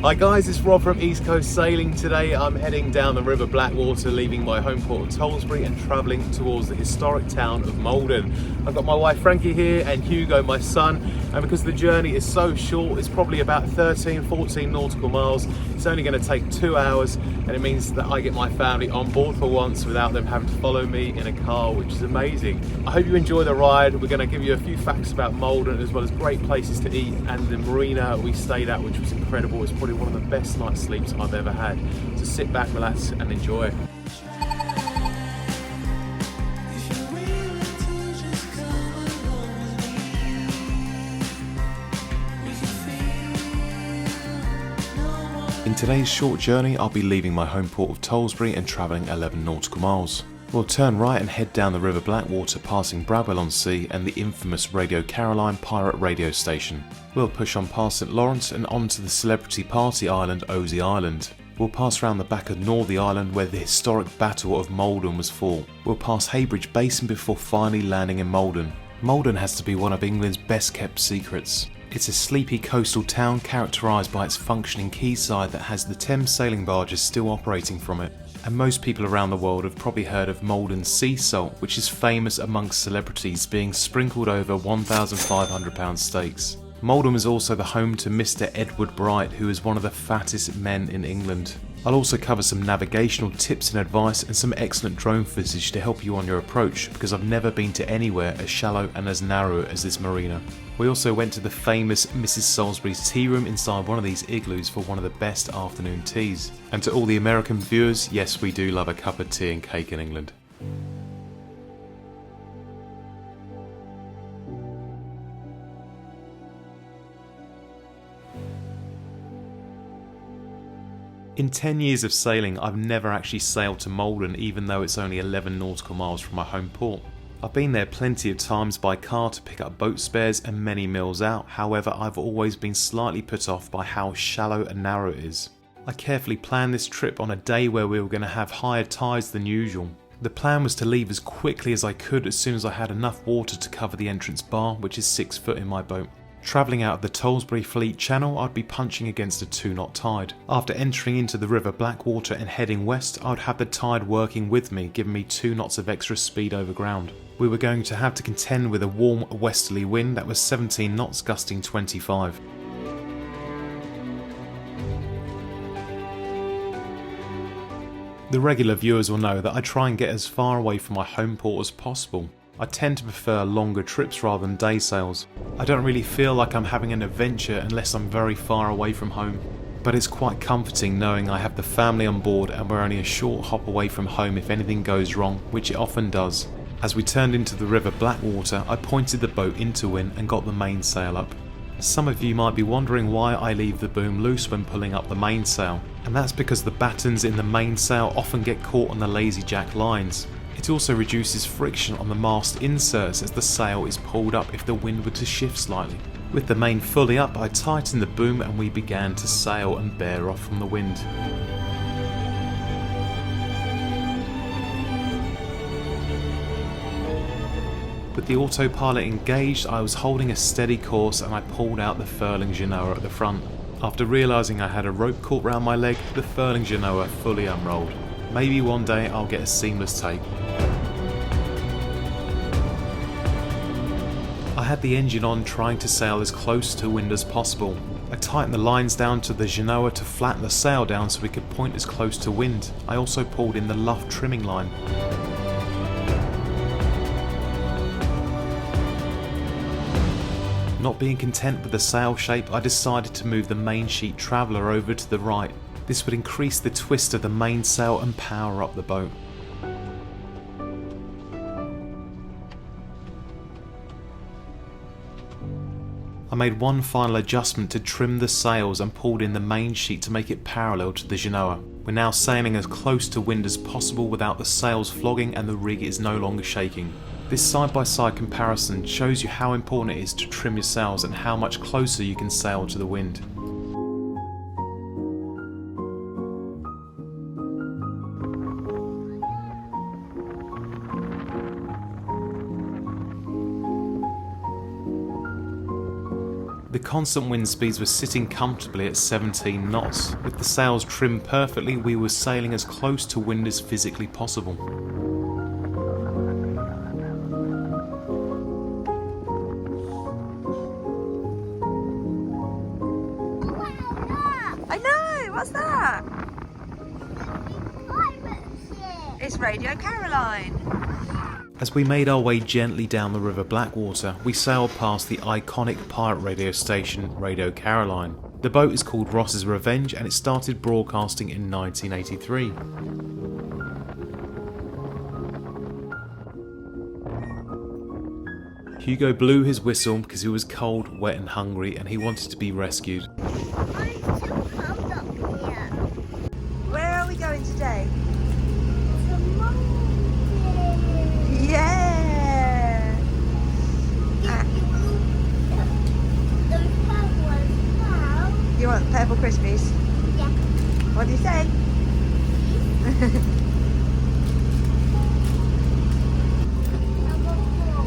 Hi guys, it's Rob from East Coast Sailing. Today I'm heading down the River Blackwater, leaving my home port of Tollesbury and travelling towards the historic town of Maldon. I've got my wife Frankie here and Hugo, my son, and because the journey is so short, it's probably about 13-14 nautical miles, it's only going to take 2 hours, and it means that I get my family on board for once without them having to follow me in a car, which is amazing. I hope you enjoy the ride. We're going to give you a few facts about Maldon as well as great places to eat, and the marina we stayed at, which was incredible. It's probably one of the best night's sleeps I've ever had. So sit back, relax and enjoy. In today's short journey, I'll be leaving my home port of Tollesbury and travelling 11 nautical miles. We'll turn right and head down the River Blackwater, passing Bradwell On Sea and the infamous Radio Caroline pirate radio station. We'll push on past St Lawrence and on to the celebrity party island Osea Island. We'll pass around the back of Northey Island where the historic Battle of Maldon was fought. We'll pass Heybridge Basin before finally landing in Maldon. Maldon has to be one of England's best kept secrets. It's a sleepy coastal town characterised by its functioning quayside that has the Thames sailing barges still operating from it. And most people around the world have probably heard of Maldon's sea salt, which is famous amongst celebrities, being sprinkled over £1,500 steaks. Maldon is also the home to Mr Edward Bright, who is one of the fattest men in England. I'll also cover some navigational tips and advice and some excellent drone footage to help you on your approach, because I've never been to anywhere as shallow and as narrow as this marina. We also went to the famous Mrs Salisbury Tearoom inside one of these igloos for one of the best afternoon teas. And to all the American viewers, yes, we do love a cup of tea and cake in England. In 10 years of sailing, I've never actually sailed to Maldon, even though it's only 11 nautical miles from my home port. I've been there plenty of times by car to pick up boat spares and many meals out. However, I've always been slightly put off by how shallow and narrow it is. I carefully planned this trip on a day where we were going to have higher tides than usual. The plan was to leave as quickly as I could as soon as I had enough water to cover the entrance bar, which is 6 foot in my boat. Travelling out of the Tollesbury Fleet Channel, I'd be punching against a 2-knot tide. After entering into the River Blackwater and heading west, I'd have the tide working with me, giving me 2 knots of extra speed over ground. We were going to have to contend with a warm westerly wind that was 17 knots gusting 25. The regular viewers will know that I try and get as far away from my home port as possible. I tend to prefer longer trips rather than day sails. I don't really feel like I'm having an adventure unless I'm very far away from home. But it's quite comforting knowing I have the family on board and we're only a short hop away from home if anything goes wrong, which it often does. As we turned into the River Blackwater, I pointed the boat into wind and got the mainsail up. Some of you might be wondering why I leave the boom loose when pulling up the mainsail, and that's because the battens in the mainsail often get caught on the lazy jack lines. It also reduces friction on the mast inserts as the sail is pulled up if the wind were to shift slightly. With the main fully up, I tightened the boom and we began to sail and bear off from the wind. With the autopilot engaged, I was holding a steady course and I pulled out the furling genoa at the front. After realising I had a rope caught round my leg, the furling genoa fully unrolled. Maybe one day I'll get a seamless take. I had the engine on, trying to sail as close to wind as possible. I tightened the lines down to the genoa to flatten the sail down so we could point as close to wind. I also pulled in the luff trimming line. Not being content with the sail shape, I decided to move the main sheet traveller over to the right. This would increase the twist of the mainsail and power up the boat. I made one final adjustment to trim the sails and pulled in the main sheet to make it parallel to the genoa. We're now sailing as close to wind as possible without the sails flogging and the rig is no longer shaking. This side-by-side comparison shows you how important it is to trim your sails and how much closer you can sail to the wind. The constant wind speeds were sitting comfortably at 17 knots. With the sails trimmed perfectly, we were sailing as close to wind as physically possible. I know! What's that? It's Radio Caroline. As we made our way gently down the River Blackwater, we sailed past the iconic pirate radio station Radio Caroline. The boat is called Ross's Revenge and it started broadcasting in 1983. Hugo blew his whistle because he was cold, wet and hungry and he wanted to be rescued. I'm so cold up here. Where are we going today? The mountain. Yeah! Those purple ones now. You want purple Krispies? Yeah. What do you say? Number 4.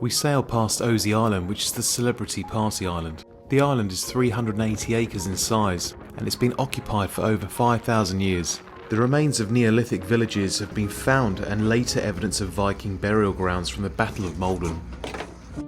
We sailed past Osea Island, which is the celebrity party island. The island is 380 acres in size, and it's been occupied for over 5,000 years. The remains of Neolithic villages have been found and later evidence of Viking burial grounds from the Battle of Maldon.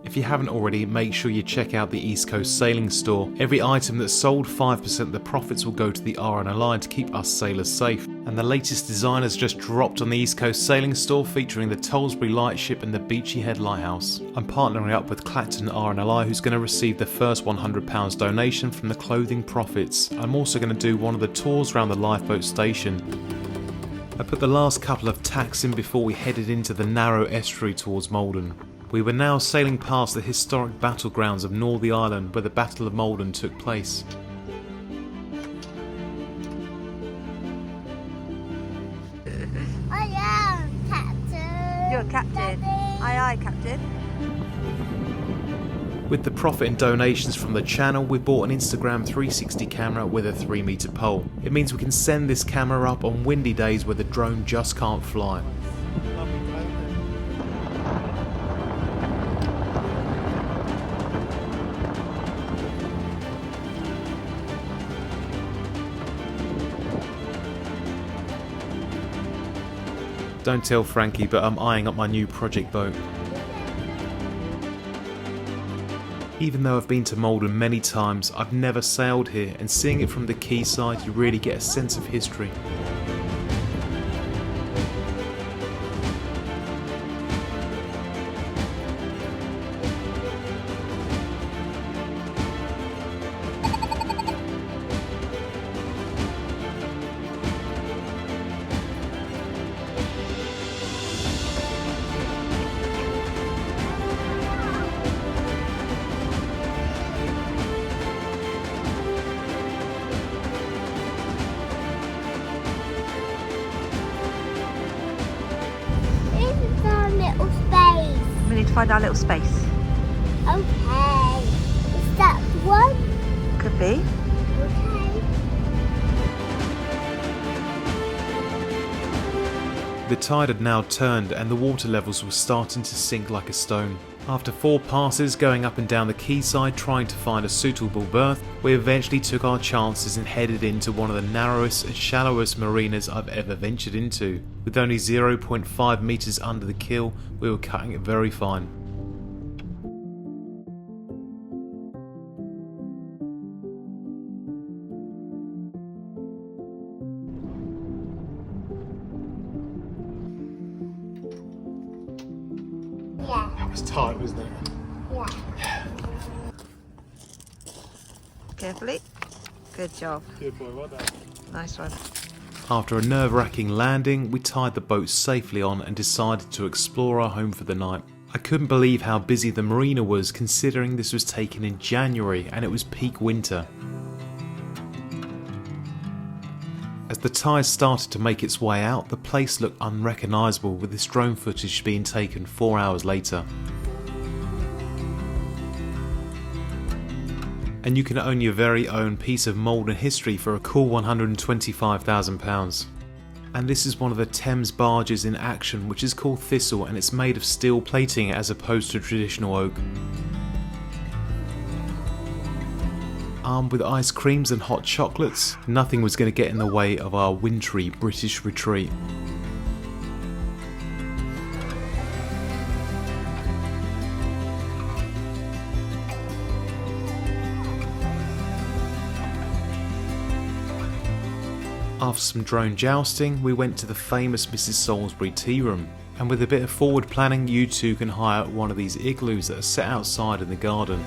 If you haven't already, make sure you check out the East Coast Sailing Store. Every item that's sold, 5% of the profits will go to the RNLI to keep us sailors safe. And the latest design has just dropped on the East Coast Sailing Store, featuring the Tollesbury lightship and the Beachy Head lighthouse. I'm partnering up with Clacton RNLI, who's going to receive the first £100 donation from the clothing profits. I'm also going to do one of the tours around the lifeboat station. I put the last couple of tacks in before we headed into the narrow estuary towards Maldon. We were now sailing past the historic battlegrounds of Northey Island, where the Battle of Maldon took place. I am Captain. You're Captain. Daddy. Aye, aye, Captain. With the profit and donations from the channel, we bought an Instagram 360 camera with a 3-metre pole. It means we can send this camera up on windy days where the drone just can't fly. Don't tell Frankie, but I'm eyeing up my new project boat. Even though I've been to Maldon many times, I've never sailed here, and seeing it from the quayside, you really get a sense of history. We need to find our little space. Okay. Is that one? Could be. Okay. The tide had now turned and the water levels were starting to sink like a stone. After 4 passes going up and down the quayside trying to find a suitable berth, we eventually took our chances and headed into one of the narrowest and shallowest marinas I've ever ventured into. With only 0.5 metres under the keel, we were cutting it very fine. Yeah. That was tight, wasn't it? Yeah. Carefully. Good job. Good boy, well done. Nice one. After a nerve-wracking landing, we tied the boat safely on and decided to explore our home for the night. I couldn't believe how busy the marina was, considering this was taken in January and it was peak winter. As the tide started to make its way out, the place looked unrecognisable, with this drone footage being taken 4 hours later. And you can own your very own piece of Maldon history for a cool £125,000. And this is one of the Thames barges in action, which is called Thistle, and it's made of steel plating as opposed to traditional oak. Armed with ice creams and hot chocolates, nothing was going to get in the way of our wintry British retreat. After some drone jousting, we went to the famous Mrs Salisbury Tearoom, and with a bit of forward planning, you too can hire one of these igloos that are set outside in the garden.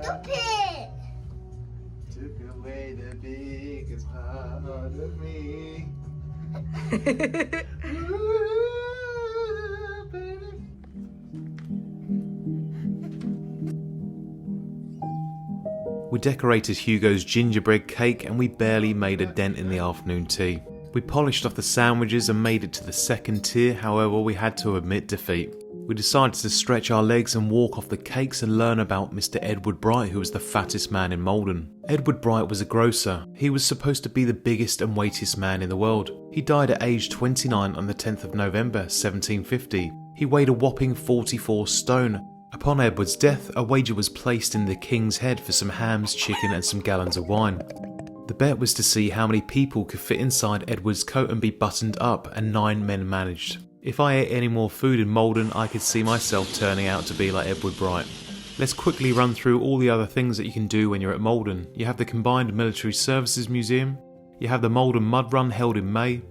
Stop it! Took away the biggest part of me. We decorated Hugo's gingerbread cake and we barely made a dent in the afternoon tea. We polished off the sandwiches and made it to the second tier, however we had to admit defeat. We decided to stretch our legs and walk off the cakes and learn about Mr Edward Bright, who was the fattest man in Maldon. Edward Bright was a grocer. He was supposed to be the biggest and weightiest man in the world. He died at age 29 on the 10th of November 1750. He weighed a whopping 44 stone. Upon Edward's death, a wager was placed in the king's head for some hams, chicken and some gallons of wine. The bet was to see how many people could fit inside Edward's coat and be buttoned up, and 9 men managed. If I ate any more food in Maldon, I could see myself turning out to be like Edward Bright. Let's quickly run through all the other things that you can do when you're at Maldon. You have the Combined Military Services Museum, you have the Maldon Mud Run held in May,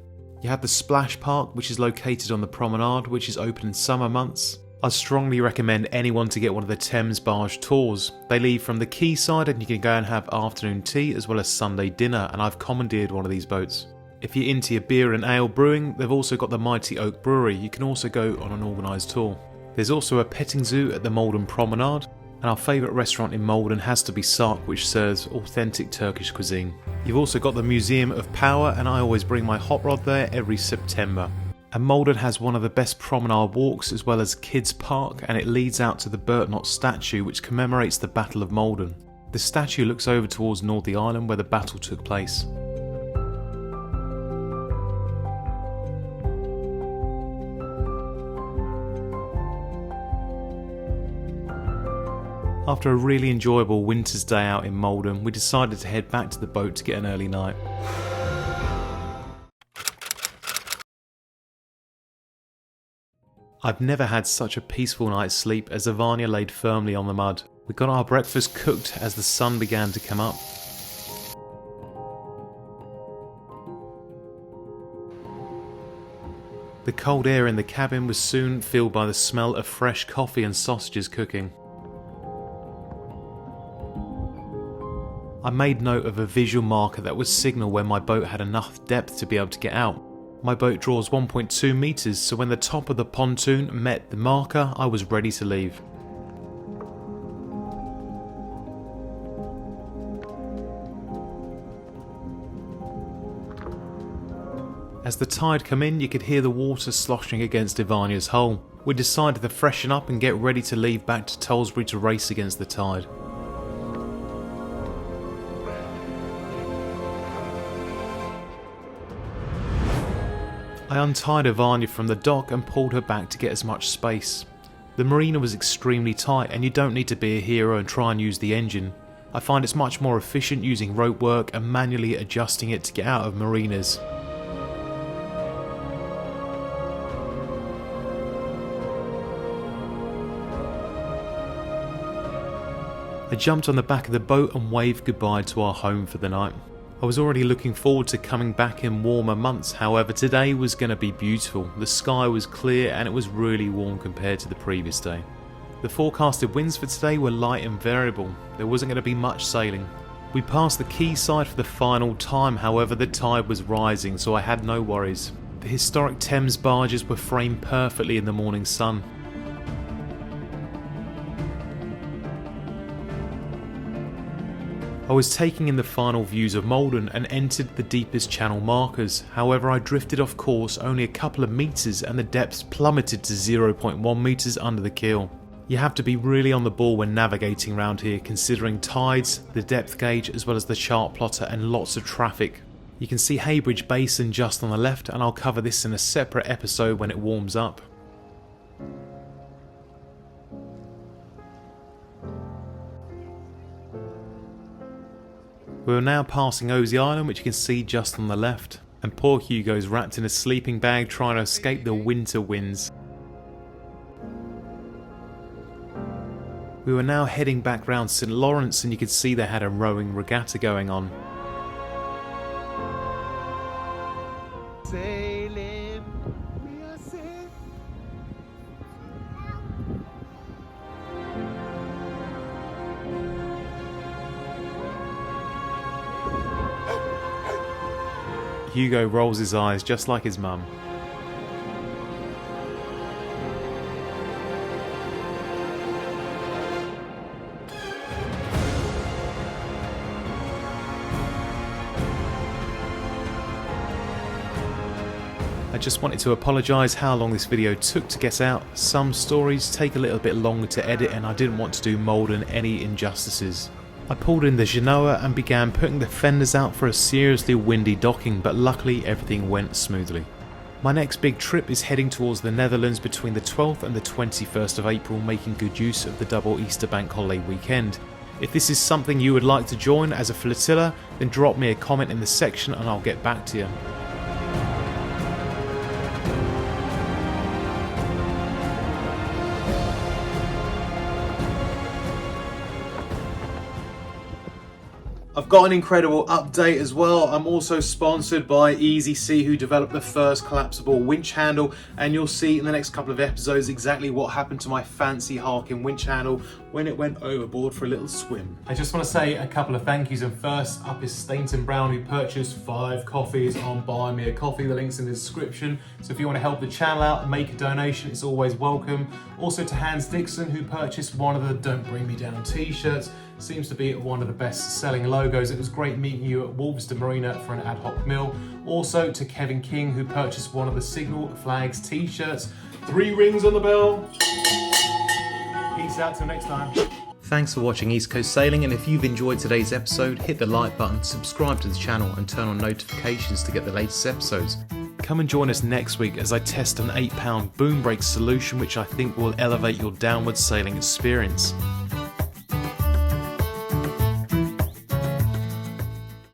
you have the Splash Park, which is located on the promenade, which is open in summer months. I strongly recommend anyone to get one of the Thames barge tours. They leave from the quayside and you can go and have afternoon tea as well as Sunday dinner, and I've commandeered one of these boats. If you're into your beer and ale brewing, they've also got the Mighty Oak Brewery. You can also go on an organised tour. There's also a petting zoo at the Maldon Promenade, and our favourite restaurant in Maldon has to be Sark, which serves authentic Turkish cuisine. You've also got the Museum of Power, and I always bring my hot rod there every September. And Maldon has one of the best promenade walks as well as kids park, and it leads out to the Burtnott statue, which commemorates the Battle of Maldon. The statue looks over towards Northey Island where the battle took place. After a really enjoyable winter's day out in Maldon, we decided to head back to the boat to get an early night. I've never had such a peaceful night's sleep as Ivania laid firmly on the mud. We got our breakfast cooked as the sun began to come up. The cold air in the cabin was soon filled by the smell of fresh coffee and sausages cooking. I made note of a visual marker that would signal when my boat had enough depth to be able to get out. My boat draws 1.2 metres, so when the top of the pontoon met the marker, I was ready to leave. As the tide came in, you could hear the water sloshing against Ivania's hull. We decided to freshen up and get ready to leave back to Tollesbury to race against the tide. I untied Ivania from the dock and pulled her back to get as much space. The marina was extremely tight and you don't need to be a hero and try and use the engine. I find it's much more efficient using rope work and manually adjusting it to get out of marinas. I jumped on the back of the boat and waved goodbye to our home for the night. I was already looking forward to coming back in warmer months, however today was going to be beautiful. The sky was clear and it was really warm compared to the previous day. The forecasted winds for today were light and variable. There wasn't going to be much sailing. We passed the quayside for the final time, however the tide was rising, so I had no worries. The historic Thames barges were framed perfectly in the morning sun. I was taking in the final views of Maldon and entered the deepest channel markers, however I drifted off course only a couple of metres and the depths plummeted to 0.1 metres under the keel. You have to be really on the ball when navigating around here, considering tides, the depth gauge as well as the chart plotter and lots of traffic. You can see Heybridge Basin just on the left, and I'll cover this in a separate episode when it warms up. We are now passing Osea Island, which you can see just on the left, and poor Hugo's wrapped in a sleeping bag trying to escape the winter winds. We were now heading back round St Lawrence, and you could see they had a rowing regatta going on. Sailing, we are sailing. Hugo rolls his eyes just like his mum. I just wanted to apologise how long this video took to get out. Some stories take a little bit longer to edit and I didn't want to do Maldon any injustices. I pulled in the genoa and began putting the fenders out for a seriously windy docking, but luckily everything went smoothly. My next big trip is heading towards the Netherlands between the 12th and the 21st of April, making good use of the double Easter bank holiday weekend. If this is something you would like to join as a flotilla, then drop me a comment in the section and I'll get back to you. I've got an incredible update as well. I'm also sponsored by Easy Sea, who developed the first collapsible winch handle, and you'll see in the next couple of episodes exactly what happened to my fancy Harkin winch handle when it went overboard for a little swim. I just want to say a couple of thank yous, and first up is Stainton Brown, who purchased 5 coffees on Buy Me a Coffee. The link's in the description, so if you want to help the channel out and make a donation, it's always welcome. Also to Hans Dixon, who purchased one of the Don't Bring Me Down t-shirts. Seems to be one of the best selling logos. It was great meeting you at Wolveston Marina for an ad hoc meal. Also to Kevin King, who purchased one of the Signal Flags t-shirts. 3 rings on the bell. Peace out till next time. Thanks for watching East Coast Sailing, and if you've enjoyed today's episode, hit the like button, subscribe to the channel and turn on notifications to get the latest episodes. Come and join us next week as I test an 8-pound boom brake solution which I think will elevate your downward sailing experience.